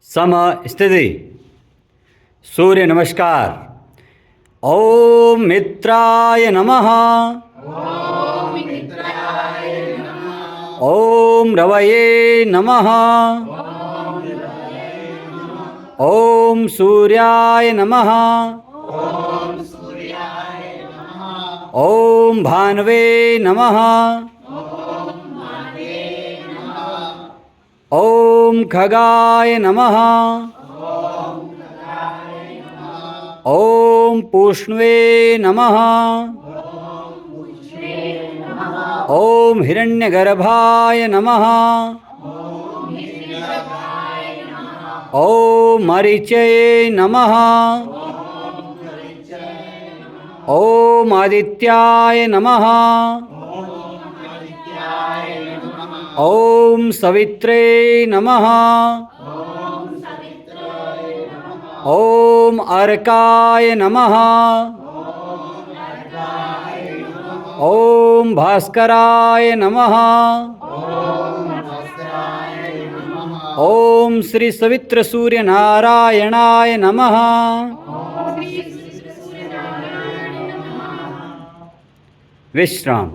समस्थिति। सूर्य नमस्कार। ओम मित्राय नमः। ओम रवये नमः। ओम सूर्याय नमः। ओम भानवे नमः। ओम खगाय नमः। ओम पूष्णवे नमः। ओम हिरण्यगर्भाय नमः। ओम मरीचये नमः। ओम आदित्याय नमः। ओम सवित्रे नमः। ओम अर्काय नमः। ओम भास्कराय नमः। ओम श्री सवित्र सूर्य नारायणाय नमः। विश्राम।